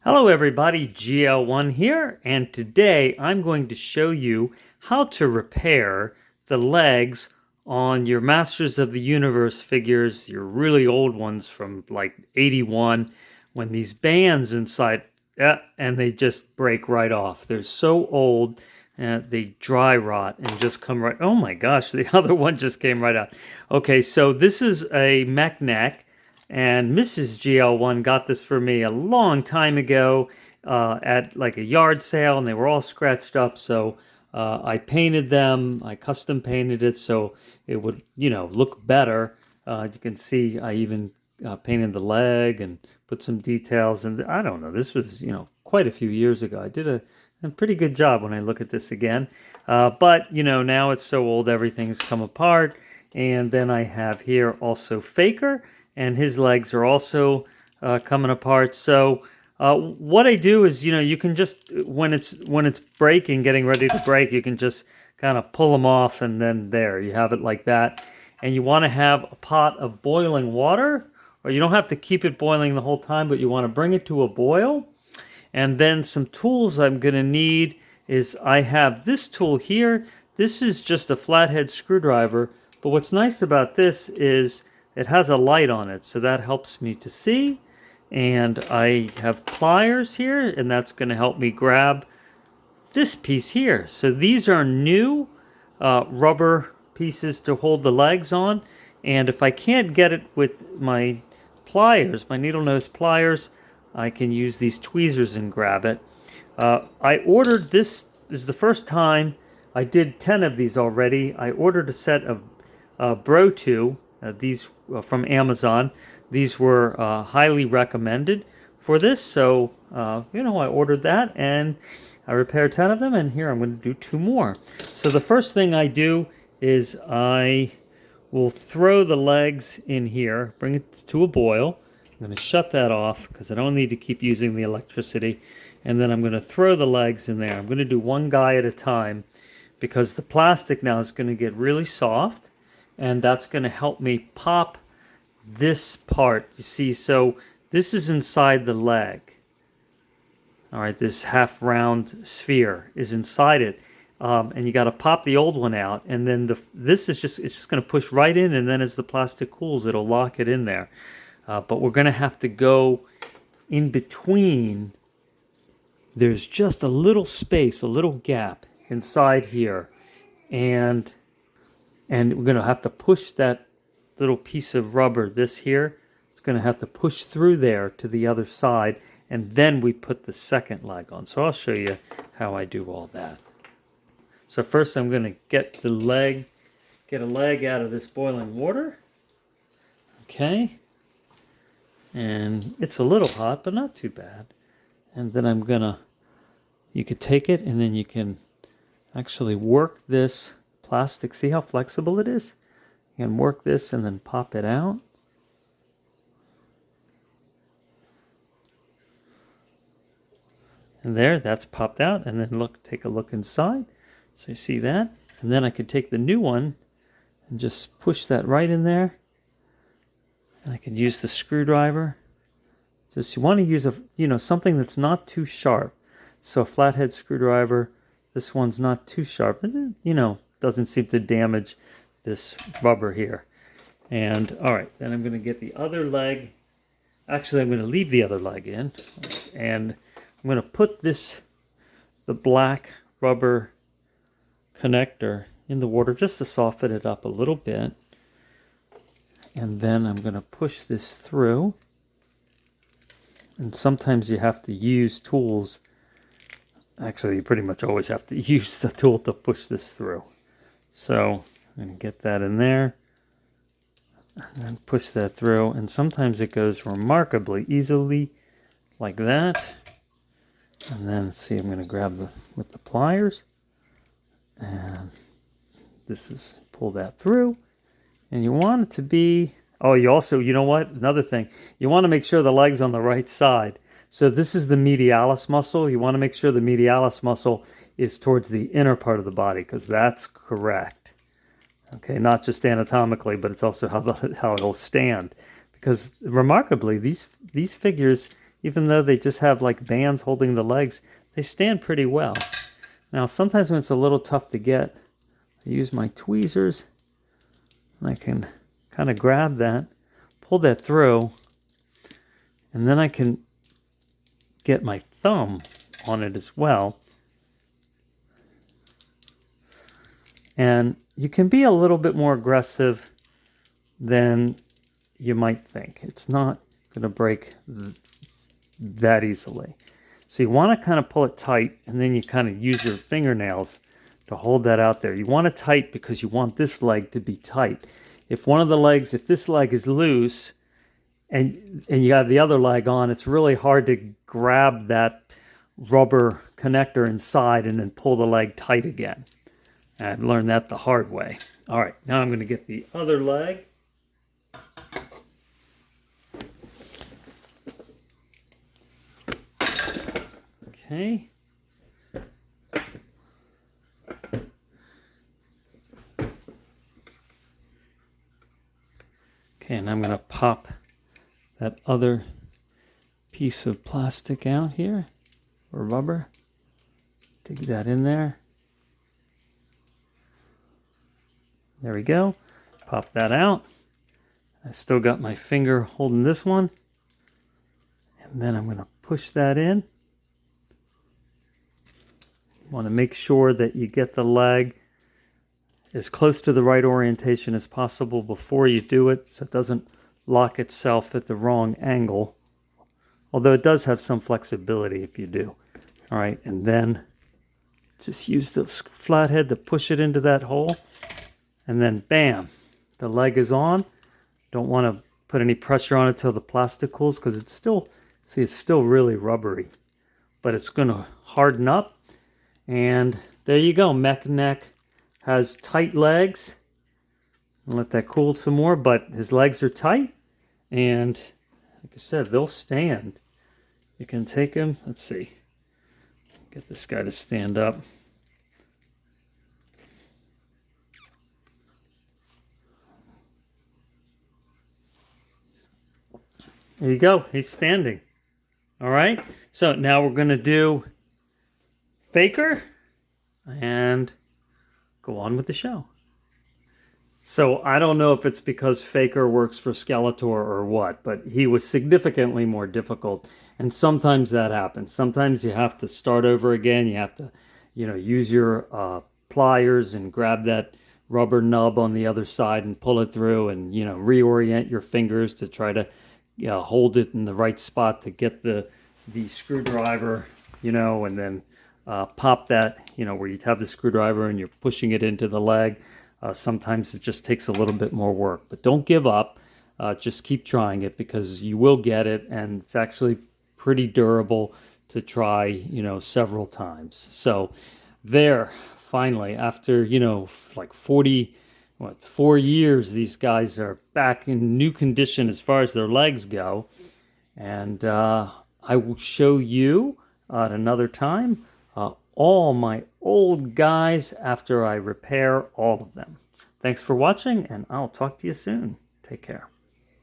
Hello everybody, GL1 here, and today I'm going to show you how to repair the legs on your Masters of the Universe figures, your really old ones from like 81, when these bands inside, and they just break right off. They're so old, they dry rot and just come right, oh my gosh, the other one just came right out. Okay, so this is a mech neck. And Mrs. GL1 got this for me a long time ago at like a yard sale, and they were all scratched up. So I painted them. I custom painted it so it would, look better. You can see I even painted the leg and put some details. And I don't know, this was, quite a few years ago. I did a pretty good job when I look at this again. But, now it's so old, everything's come apart. And then I have here also Faker, and his legs are also coming apart. So what I do is, you can just, when it's breaking, getting ready to break, you can just kind of pull them off, and then there, you have it like that. And you want to have a pot of boiling water, or you don't have to keep it boiling the whole time, but you want to bring it to a boil. And then some tools I'm going to need is I have this tool here. This is just a flathead screwdriver, but what's nice about this is it has a light on it, so that helps me to see. And I have pliers here, and that's going to help me grab this piece here. So these are new rubber pieces to hold the legs on. And if I can't get it with my pliers, my needle nose pliers, I can use these tweezers and grab it. I ordered this is the first time. I did 10 of these already. I ordered a set of Bro2. These from Amazon. These were highly recommended for this. So, I ordered that and I repaired 10 of them. And here I'm going to do 2 more. So the first thing I do is I will throw the legs in here, bring it to a boil. I'm going to shut that off because I don't need to keep using the electricity. And then I'm going to throw the legs in there. I'm going to do one guy at a time because the plastic now is going to get really soft. And that's going to help me pop this part. You see, so this is inside the leg. All right, this half round sphere is inside it. And you got to pop the old one out. And then this is it's just going to push right in. And then as the plastic cools, it'll lock it in there. But we're going to have to go in between. There's just a little space, a little gap inside here. And we're going to have to push that little piece of rubber, this here, it's going to have to push through there to the other side, and then we put the second leg on. So I'll show you how I do all that. So first I'm going to get a leg out of this boiling water. Okay. And it's a little hot, but not too bad. And then you could take it, and then you can actually work this plastic. See how flexible it is? You can work this and then pop it out. And there, that's popped out. And then take a look inside. So you see that? And then I could take the new one and just push that right in there. And I could use the screwdriver. Just you want to use something that's not too sharp. So a flathead screwdriver, this one's not too sharp. Doesn't seem to damage this rubber here. And all right, then I'm going to get the other leg. Actually, I'm going to leave the other leg in, and I'm going to put the black rubber connector in the water just to soften it up a little bit. And then I'm going to push this through. And sometimes you have to use tools. Actually, you pretty much always have to use the tool to push this through. So I'm going to get that in there and then push that through. And sometimes it goes remarkably easily like that. And then see, I'm going to grab with the pliers. And pull that through. And you want it to be, you also, you know what? Another thing, you want to make sure the leg's on the right side. So this is the medialis muscle. You want to make sure the medialis muscle is towards the inner part of the body, because that's correct. Okay, not just anatomically, but it's also how it'll stand. Because remarkably, these figures, even though they just have like bands holding the legs, they stand pretty well. Now, sometimes when it's a little tough to get, I use my tweezers, and I can kind of grab that, pull that through, and then I can get my thumb on it as well. And you can be a little bit more aggressive than you might think. It's not going to break that easily. So you want to kind of pull it tight, and then you kind of use your fingernails to hold that out there. You want it tight because you want this leg to be tight. If one of the legs, if this leg is loose and you have the other leg on, it's really hard to grab that rubber connector inside and then pull the leg tight again. I've learned that the hard way. All right, now I'm going to get the other leg. Okay. Okay, and I'm going to pop that other piece of plastic out here, or rubber. Dig that in there. There we go. Pop that out. I still got my finger holding this one. And then I'm going to push that in. You want to make sure that you get the leg as close to the right orientation as possible before you do it, so it doesn't lock itself at the wrong angle. Although it does have some flexibility if you do. All right, and then just use the flathead to push it into that hole. And then bam, the leg is on. Don't want to put any pressure on it till the plastic cools because it's still, see, it's still really rubbery. But it's going to harden up. And there you go. Mech Neck has tight legs. I'll let that cool some more, but his legs are tight. And like I said, they'll stand. You can take him, let's see. Get this guy to stand up. There you go, he's standing. All right, so now we're gonna do Faker and go on with the show. So I don't know if it's because Faker works for Skeletor or what, but he was significantly more difficult. And sometimes that happens. Sometimes you have to start over again. You have to, use your pliers and grab that rubber nub on the other side and pull it through and, reorient your fingers to try to hold it in the right spot to get the screwdriver, and then pop that, where you have the screwdriver and you're pushing it into the leg. Sometimes it just takes a little bit more work, but don't give up. Just keep trying it because you will get it, and it's actually pretty durable to try, several times. So there, finally, after, like 4 years, these guys are back in new condition as far as their legs go. And I will show you at another time all my old guys after I repair all of them. Thanks for watching, and I'll talk to you soon. Take care.